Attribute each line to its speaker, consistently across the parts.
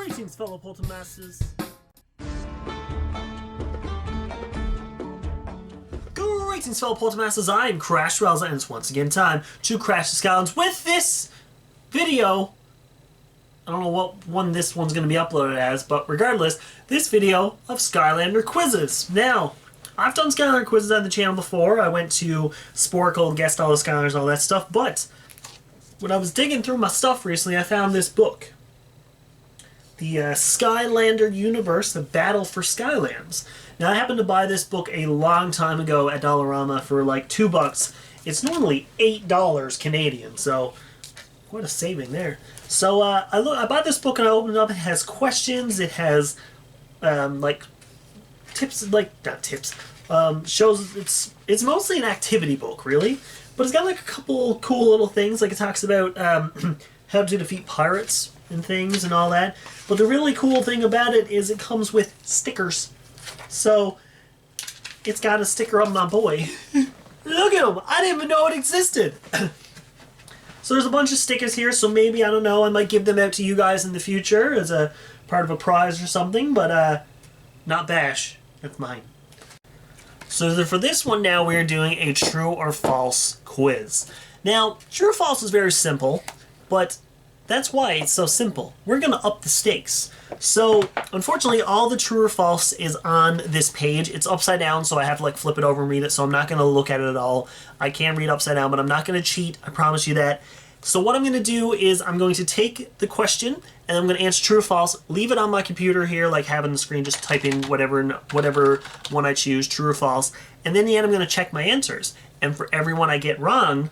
Speaker 1: Greetings, fellow Poltermasters. Greetings, fellow Poltermasters. I am Crash Rowsell, and it's once again time to crash the Skylanders with this video. I don't know what one this one's going to be uploaded as, but regardless, this video of Skylander Quizzes. Now, I've done Skylander Quizzes on the channel before. I went to Sporkle, guessed all the Skylanders and all that stuff, but when I was digging through my stuff recently, I found this book. The Skylander Universe, The Battle for Skylands. Now, I happened to buy this book a long time ago at Dollarama for like $2. It's normally $8 Canadian, so what a saving there. So I bought this book and I opened it up. It has questions. It has like tips, like not tips. Shows it's mostly an activity book, really, but it's got like a couple cool little things. Like it talks about how to defeat pirates and things and all that. But the really cool thing about it is it comes with stickers. So it's got a sticker of my boy. Look at him! I didn't even know it existed. So there's a bunch of stickers here, so maybe, I don't know, I might give them out to you guys in the future as a part of a prize or something, but not Bash. That's mine. So for this one now, we're doing a true or false quiz. Now, true or false is very simple, but that's why it's so simple. We're going to up the stakes. So, unfortunately, all the true or false is on this page. It's upside down, so I have to like flip it over and read it, so I'm not going to look at it at all. I can read upside down, but I'm not going to cheat. I promise you that. So what I'm going to do is I'm going to take the question, and I'm going to answer true or false, leave it on my computer here, like having the screen, just type in whatever one I choose, true or false, and then in the end I'm going to check my answers. And for every one I get wrong,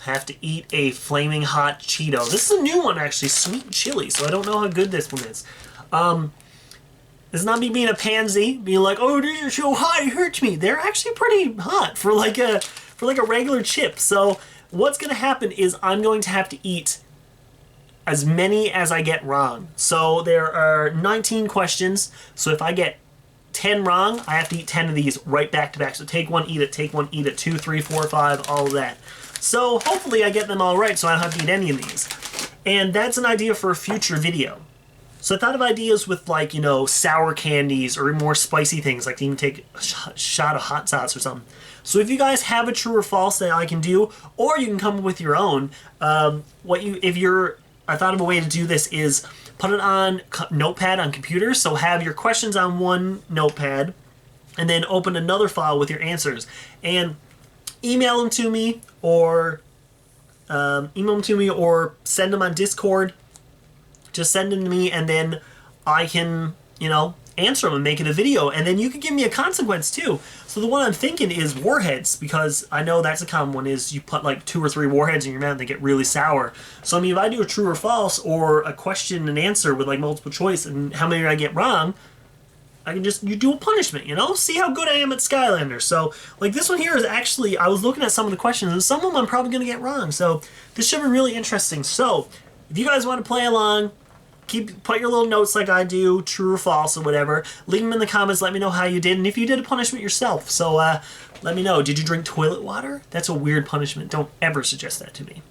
Speaker 1: I have to eat a flaming hot Cheeto. This is a new one, actually, sweet chili, so I don't know how good this one is. It's not me being a pansy, being like, oh, these are so hot, it hurts me. They're actually pretty hot for like a regular chip. So what's going to happen is I'm going to have to eat as many as I get wrong. So there are 19 questions, so if I get 10 wrong, I have to eat 10 of these right back to back. So take one, eat it, 2, 3, 4, 5, all of that. So hopefully I get them all right so I don't have to eat any of these. And that's an idea for a future video. So I thought of ideas with like, you know, sour candies or more spicy things, like to even take a shot of hot sauce or something. So if you guys have a true or false that I can do, or you can come up with your own, I thought of a way to do this is put it on Notepad on computers. So have your questions on one notepad and then open another file with your answers. And email them to me or send them on Discord. Just send them to me and then I can, you know, answer them and make it a video. And then you can give me a consequence too. So the one I'm thinking is warheads, because I know that's a common one, is you put like 2 or 3 warheads in your mouth and they get really sour. So I mean, if I do a true or false or a question and answer with like multiple choice and how many I get wrong, I can you do a punishment, you know? See how good I am at Skylander. So, like, this one here is actually, I was looking at some of the questions, and some of them I'm probably going to get wrong. So, this should be really interesting. So, if you guys want to play along, put your little notes like I do, true or false or whatever. Leave them in the comments, let me know how you did, and if you did a punishment yourself. So, let me know. Did you drink toilet water? That's a weird punishment. Don't ever suggest that to me.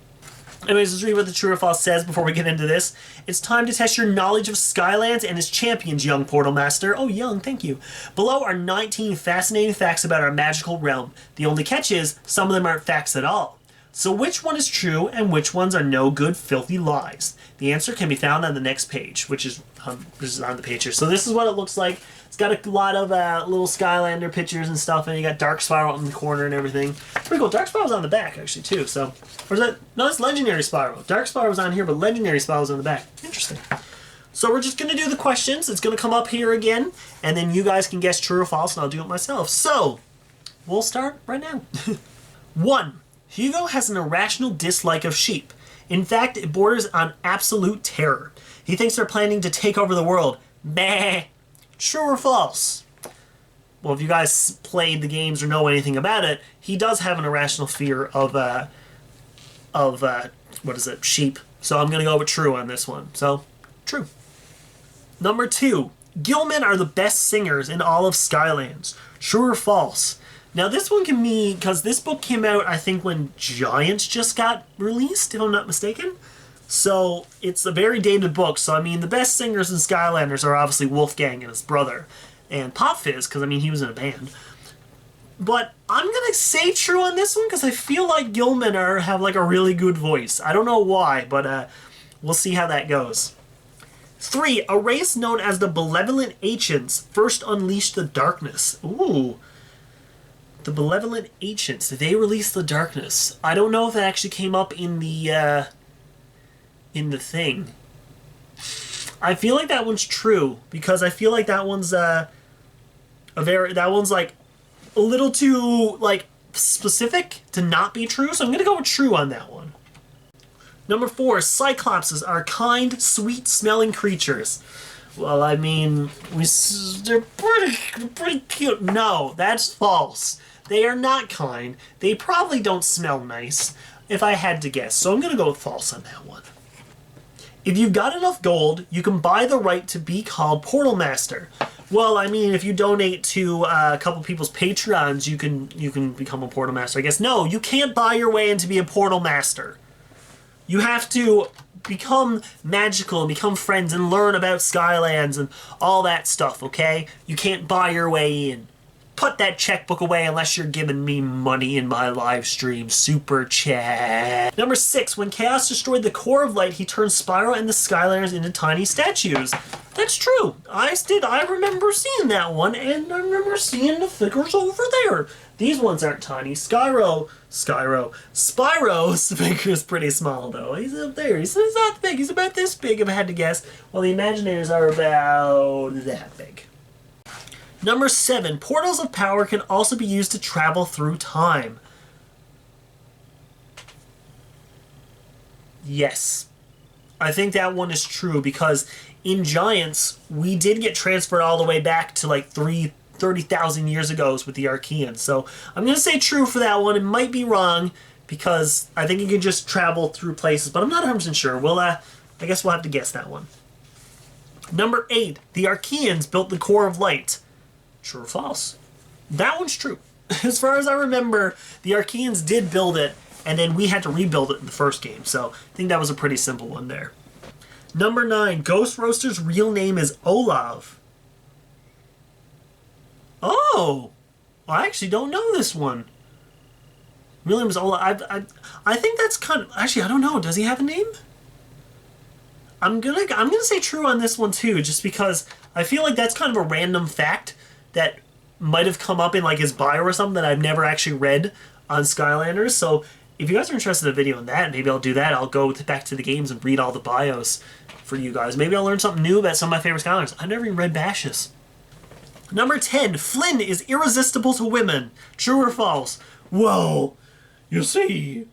Speaker 1: Anyways, let's read what the true or false says before we get into this. It's time to test your knowledge of Skylands and its champions, young Portal Master. Oh, young, thank you. Below are 19 fascinating facts about our magical realm. The only catch is, some of them aren't facts at all. So which one is true and which ones are no good, filthy lies? The answer can be found on the next page, which is on the page here. So this is what it looks like. It's got a lot of little Skylander pictures and stuff, and you got Dark Spiral in the corner and everything. Pretty cool. Dark Spiral's on the back, actually, too. So, or is that? No, it's Legendary Spiral. Dark Spiral's on here, but Legendary Spiral's on the back. Interesting. So we're just going to do the questions. It's going to come up here again, and then you guys can guess true or false, and I'll do it myself. So, we'll start right now. 1. Hugo has an irrational dislike of sheep. In fact, it borders on absolute terror. He thinks they're planning to take over the world. Bah! True or false? Well, if you guys played the games or know anything about it, he does have an irrational fear of sheep. So I'm going to go with true on this one. So, true. Number 2. Gillmen are the best singers in all of Skylands. True or false? Now this one can be, because this book came out, I think, when Giants just got released, if I'm not mistaken. So it's a very dated book. So I mean, the best singers in Skylanders are obviously Wolfgang and his brother, and Pop Fizz, because I mean he was in a band. But I'm gonna say true on this one because I feel like Gilman have like a really good voice. I don't know why, but we'll see how that goes. 3. A race known as the Benevolent Ancients first unleashed the darkness. Ooh. The Benevolent Ancients. Did they release the darkness? I don't know if it actually came up in the thing. I feel like that one's true because I feel like that one's that one's like a little too like specific to not be true. So I'm gonna go with true on that one. Number 4, Cyclopses are kind, sweet-smelling creatures. Well, I mean, they're pretty cute. No, that's false. They are not kind. They probably don't smell nice, if I had to guess. So I'm going to go with false on that one. If you've got enough gold, you can buy the right to be called Portal Master. Well, I mean, if you donate to a couple people's Patreons, you can become a Portal Master, I guess. No, you can't buy your way in to be a Portal Master. You have to become magical and become friends and learn about Skylands and all that stuff, okay? You can't buy your way in. Put that checkbook away unless you're giving me money in my live stream. Super chat. Number 6. When Chaos destroyed the core of light, he turned Spyro and the Skylanders into tiny statues. That's true. I remember seeing that one, and I remember seeing the figures over there. These ones aren't tiny. Spyro's figure is pretty small, though. He's up there. He's not big. He's about this big, if I had to guess. While the Imaginators are about that big. Number 7. Portals of power can also be used to travel through time. Yes. I think that one is true, because in Giants, we did get transferred all the way back to like 30,000 years ago with the Archeans. So I'm going to say true for that one. It might be wrong because I think you can just travel through places, but I'm not 100% sure. Well, I guess we'll have to guess that one. Number 8. The Archeans built the core of light. True or false? That one's true. As far as I remember, the Archeans did build it, and then we had to rebuild it in the first game. So I think that was a pretty simple one there. Number 9. Ghost Roaster's real name is Olav. Oh! I actually don't know this one. Real name is Olav. I think that's kind of... Actually, I don't know. Does he have a name? I'm gonna say true on this one, too, just because I feel like that's kind of a random fact that might have come up in like his bio or something that I've never actually read on Skylanders. So if you guys are interested in a video on that, maybe I'll do that. I'll go back to the games and read all the bios for you guys. Maybe I'll learn something new about some of my favorite Skylanders. I've never even read Bash's. Number 10. Flynn is irresistible to women. True or false? Whoa. You see.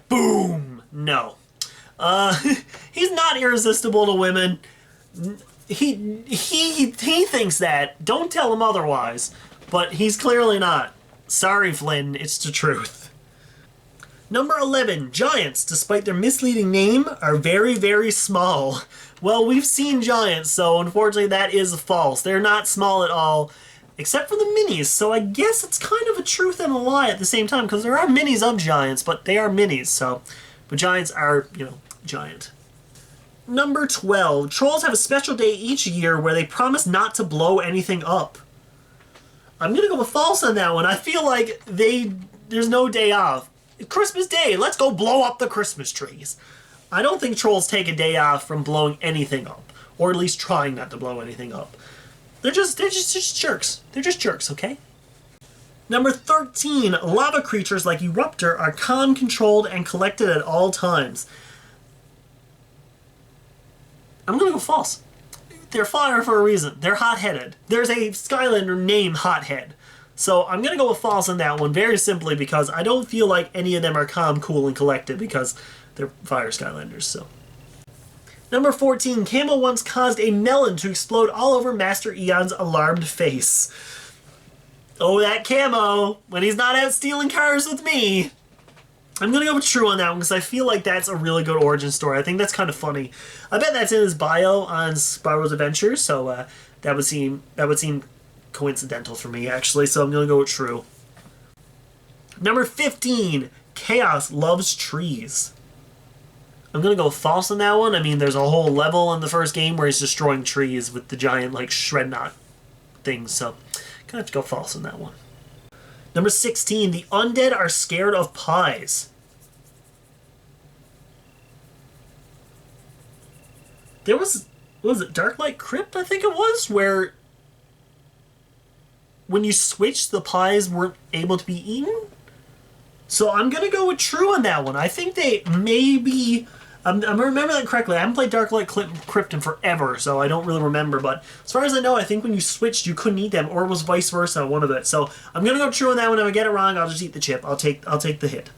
Speaker 1: Boom. No. He's not irresistible to women. He thinks that. Don't tell him otherwise. But he's clearly not. Sorry, Flynn. It's the truth. Number 11. Giants, despite their misleading name, are very, very small. Well, we've seen Giants, so unfortunately that is false. They're not small at all, except for the minis. So I guess it's kind of a truth and a lie at the same time, because there are minis of Giants, but they are minis, so... But Giants are, giant. Number 12. Trolls have a special day each year where they promise not to blow anything up. I'm gonna go with false on that one. I feel like there's no day off. Christmas Day, let's go blow up the Christmas trees. I don't think trolls take a day off from blowing anything up, or at least trying not to blow anything up. They're just jerks. They're just jerks, okay? Number 13. Lava creatures like Eruptor are calm, controlled, and collected at all times. I'm gonna go false. They're fire for a reason. They're hot-headed. There's a Skylander named Hothead. So I'm gonna go with false on that one, very simply because I don't feel like any of them are calm, cool, and collected because they're fire Skylanders, so. Number 14. Camo once caused a melon to explode all over Master Eon's alarmed face. Oh, that Camo, when he's not out stealing cars with me. I'm gonna go with true on that one because I feel like that's a really good origin story. I think that's kind of funny. I bet that's in his bio on Spyro's Adventure, so that would seem coincidental for me, actually, so I'm gonna go with true. Number 15. Chaos loves trees. I'm gonna go false on that one. I mean, there's a whole level in the first game where he's destroying trees with the giant, like, shred knot things, so gonna have to go false on that one. Number 16, the undead are scared of pies. There was it Darklight Crypt, I think it was, where when you switched, the pies weren't able to be eaten? So I'm going to go with true on that one. I think they maybe... I'm remember that correctly. I haven't played Darklight Crypt in forever, so I don't really remember. But as far as I know, I think when you switched, you couldn't eat them, or it was vice versa, one of it. So I'm going to go true on that one. If I get it wrong, I'll just eat the chip. I'll take the hit.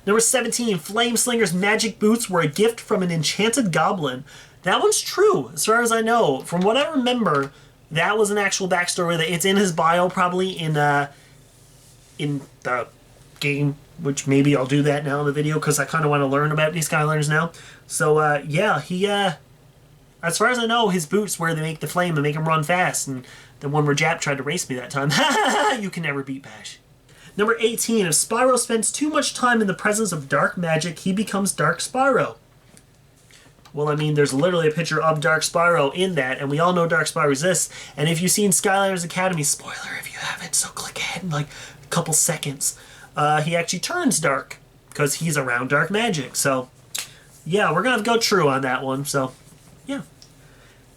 Speaker 1: Number 17, Flame Slinger's magic boots were a gift from an enchanted goblin. That one's true, as far as I know. From what I remember, that was an actual backstory. That it's in his bio, probably in the game, which maybe I'll do that now in the video because I kind of want to learn about these Skylanders now. So, yeah, he, as far as I know, his boots where they make the flame and make him run fast, and the one where Jap tried to race me that time. You can never beat Bash. Number 18, if Spyro spends too much time in the presence of dark magic, he becomes Dark Spyro. Well, I mean, there's literally a picture of Dark Spyro in that, and we all know Dark Spyro exists. And if you've seen Skylanders Academy, spoiler if you haven't, so click ahead in like a couple seconds. He actually turns dark because he's around dark magic. So, yeah, we're going to go true on that one. So, yeah.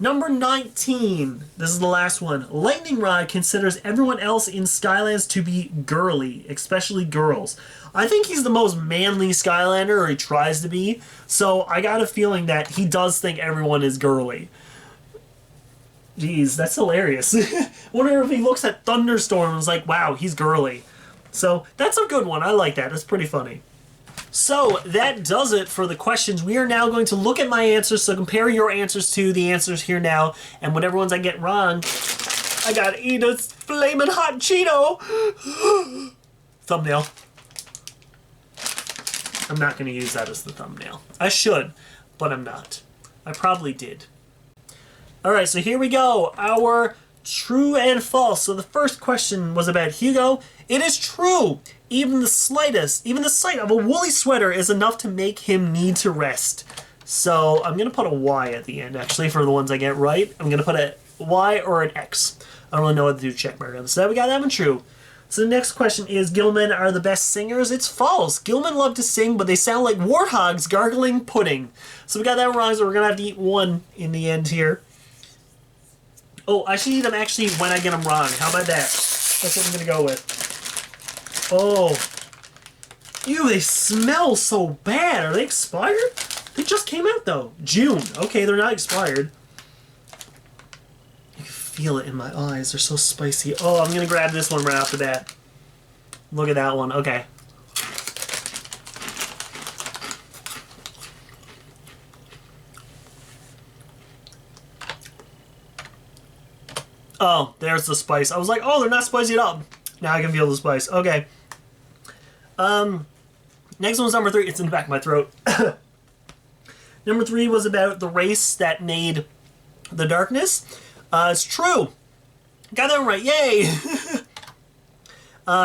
Speaker 1: Number 19. This is the last one. Lightning Rod considers everyone else in Skylands to be girly, especially girls. I think he's the most manly Skylander, or he tries to be. So I got a feeling that he does think everyone is girly. Jeez, that's hilarious. Wonder if he looks at Thunderstorm and is like, wow, he's girly. So that's a good one. I like that. That's pretty funny. So that does it for the questions. We are now going to look at my answers. So compare your answers to the answers here now. And whatever ones I get wrong, I gotta eat a flaming hot Cheeto. Thumbnail. I'm not going to use that as the thumbnail. I should, but I'm not. I probably did. Alright, so here we go. Our true and false. So the first question was about Hugo. It is true. Even the sight of a woolly sweater is enough to make him need to rest. So I'm going to put a Y at the end, actually, for the ones I get right. I'm going to put a Y or an X. I don't really know what to do check mark on this. So we got that one true. So the next question is, Gilman are the best singers? It's false. Gilman love to sing, but they sound like warthogs gargling pudding. So we got that wrong, so we're going to have to eat one in the end here. Oh, I should eat them actually when I get them wrong. How about that? That's what I'm going to go with. Oh. Ew, they smell so bad. Are they expired? They just came out, though. June. Okay, they're not expired. Feel it in my eyes. They're so spicy. Oh, I'm gonna grab this one right off the bat. Look at that one. Okay. Oh, there's the spice. I was like, oh, they're not spicy at all. Now I can feel the spice. Okay. Next one's number 3. It's in the back of my throat. Number 3 was about the race that made the darkness. It's true. Got that one right. Yay!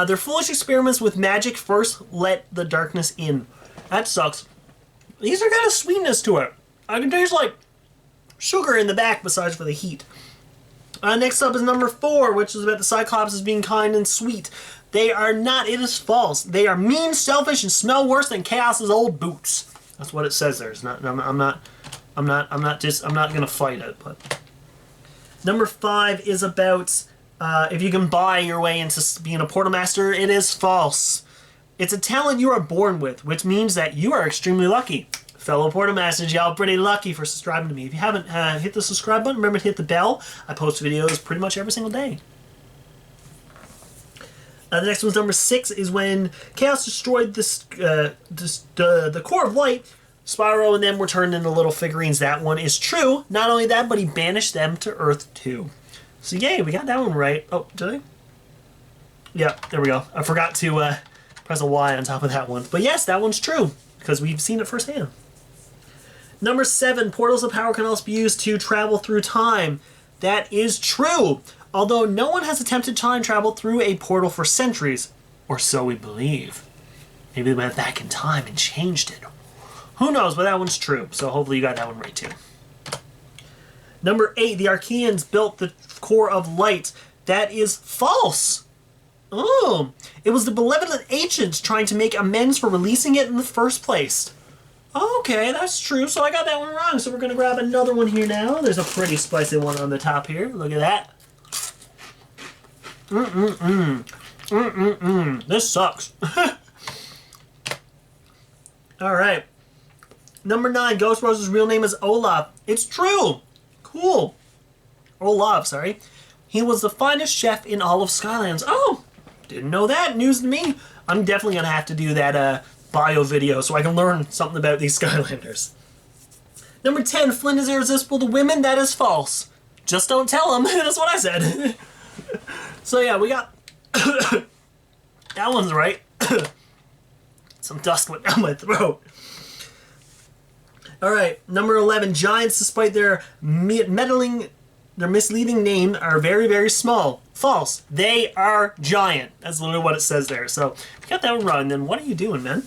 Speaker 1: Their foolish experiments with magic first let the darkness in. That sucks. These are kind of sweetness to it. I can taste like sugar in the back besides for the heat. Next up is number 4, which is about the Cyclopses being kind and sweet. They are not. It is false. They are mean, selfish, and smell worse than Chaos's old boots. That's what it says there. It's not. I'm not gonna fight it, but. Number 5 is about if you can buy your way into being a Portal Master. It is false. It's a talent you are born with, which means that you are extremely lucky. Fellow Portal Masters, y'all pretty lucky for subscribing to me. If you haven't hit the subscribe button, remember to hit the bell. I post videos pretty much every single day. The next one's number 6 is when Chaos destroyed the core of light. Spyro and them were turned into little figurines. That one is true. Not only that, but he banished them to Earth too. So yay, we got that one right. Oh, did I? Yeah, there we go. I forgot to press a Y on top of that one. But yes, that one's true, because we've seen it firsthand. Number 7, portals of power can also be used to travel through time. That is true. Although no one has attempted time travel through a portal for centuries. Or so we believe. Maybe they went back in time and changed it. Who knows, but that one's true. So hopefully you got that one right too. Number 8, the Archeans built the core of light. That is false. Oh, it was the benevolent ancients trying to make amends for releasing it in the first place. Okay, that's true. So I got that one wrong. So we're going to grab another one here now. There's a pretty spicy one on the top here. Look at that. This sucks. Alright. Number 9, Ghost Rose's real name is Olaf. It's true. Cool. Olaf, sorry. He was the finest chef in all of Skylands. Oh, didn't know that. News to me. I'm definitely going to have to do that bio video so I can learn something about these Skylanders. Number 10, Flynn is irresistible to women. That is false. Just don't tell him. That's what I said. So yeah, we got... that one's right. Some dust went down my throat. Alright, number 11, Giants, despite their misleading name, are very, very small. False. They are giant. That's literally what it says there. So, if you got that one wrong, then what are you doing, man?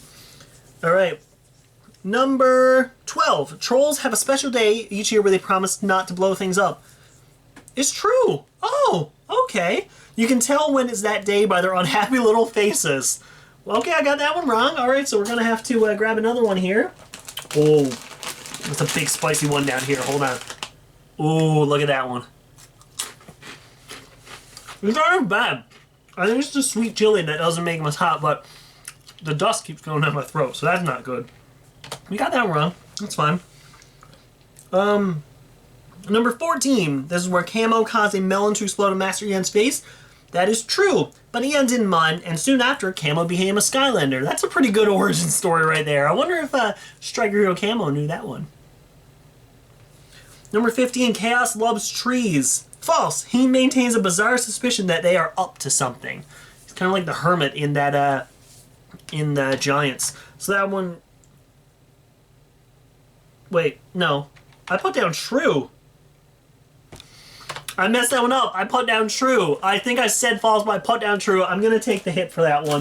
Speaker 1: Alright. Number 12, Trolls have a special day each year where they promise not to blow things up. It's true. Oh, okay. You can tell when it's that day by their unhappy little faces. Well, okay, I got that one wrong. Alright, so we're going to have to grab another one here. Oh, there's a big spicy one down here. Hold on. Oh, look at that one. It's not bad. I think it's the sweet chili that doesn't make them as hot, but the dust keeps going down my throat, so that's not good. We got that one wrong. That's fine. Number 14. This is where Camo caused a melon to explode in Master Ian's face. That is true, but Ian didn't mind, and soon after, Camo became a Skylander. That's a pretty good origin story right there. I wonder if Striker Hero Camo knew that one. Number 15, Chaos loves trees. False. He maintains a bizarre suspicion that they are up to something. He's kind of like the hermit in that, in the Giants. So that one... Wait, no. I put down true. I messed that one up. I put down true. I think I said false, but I put down true. I'm going to take the hit for that one.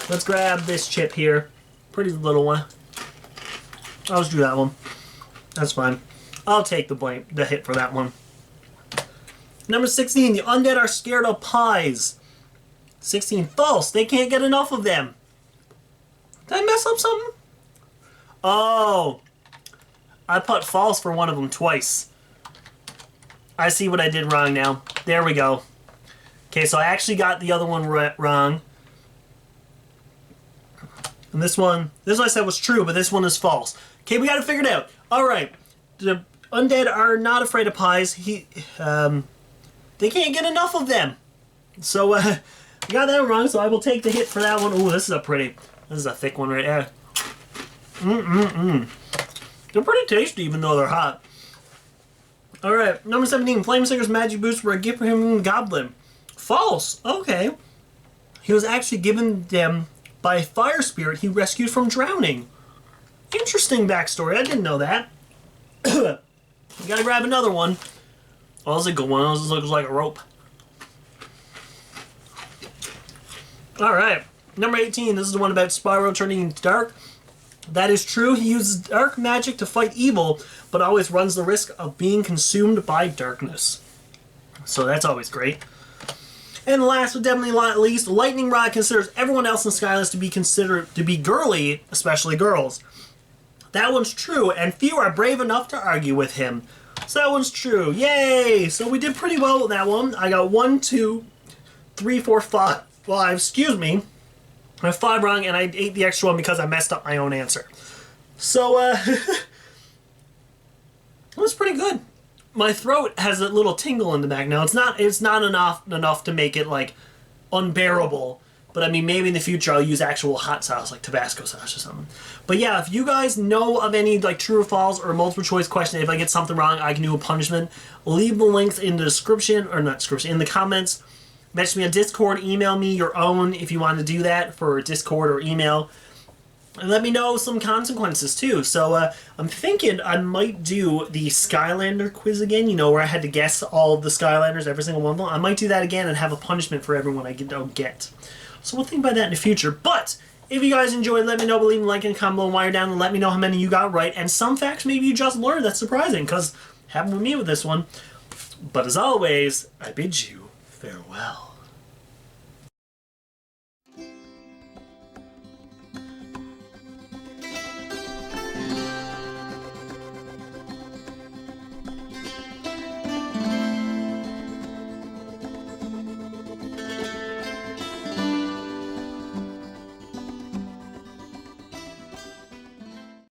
Speaker 1: Let's grab this chip here. Pretty little one. I'll just do that one. That's fine. I'll take the hit for that one. Number 16. The undead are scared of pies. 16. False. They can't get enough of them. Did I mess up something? Oh. I put false for one of them twice. I see what I did wrong now. There we go. Okay, so I actually got the other one wrong. And this one I said was true, but this one is false. Okay, we got to figure it out. Alright. The undead are not afraid of pies. They can't get enough of them. So, we got that wrong, so I will take the hit for that one. Ooh, this is a thick one right there. They're pretty tasty, even though they're hot. Alright, number 17. Flamesinger's magic boots were a gift from him Goblin. False. Okay. He was actually given them by a fire spirit he rescued from drowning. Interesting backstory. I didn't know that. You gotta grab another one. Oh, this is a good one. This looks like a rope. Alright. Number 18. This is the one about Spyro turning into dark. That is true. He uses dark magic to fight evil, but always runs the risk of being consumed by darkness. So that's always great. And last but definitely not least, Lightning Rod considers everyone else in Skylands to be considered to be girly, especially girls. That one's true, and few are brave enough to argue with him. So that one's true. Yay! So we did pretty well with that one. I got 1, 2, 3, 4, 5. Well, excuse me. I have 5 wrong, and I ate the extra one because I messed up my own answer. So, it was pretty good. My throat has a little tingle in the back now. It's not enough to make it, like, unbearable. But, I mean, maybe in the future I'll use actual hot sauce, like Tabasco sauce or something. But, yeah, if you guys know of any, like, true or false or multiple choice question, if I get something wrong, I can do a punishment. Leave the links in the description, or not description, in the comments. Message me on Discord, email me your own if you want to do that for Discord or email. And let me know some consequences too. So I'm thinking I might do the Skylander quiz again, you know, where I had to guess all of the Skylanders, every single one of them. I might do that again and have a punishment for everyone I don't get. So we'll think about that in the future. But If you guys enjoyed, let me know by leaving a like and comment below while you're down and let me know how many you got right. And some facts maybe you just learned that's surprising, because happened with me with this one. But as always, I bid you farewell.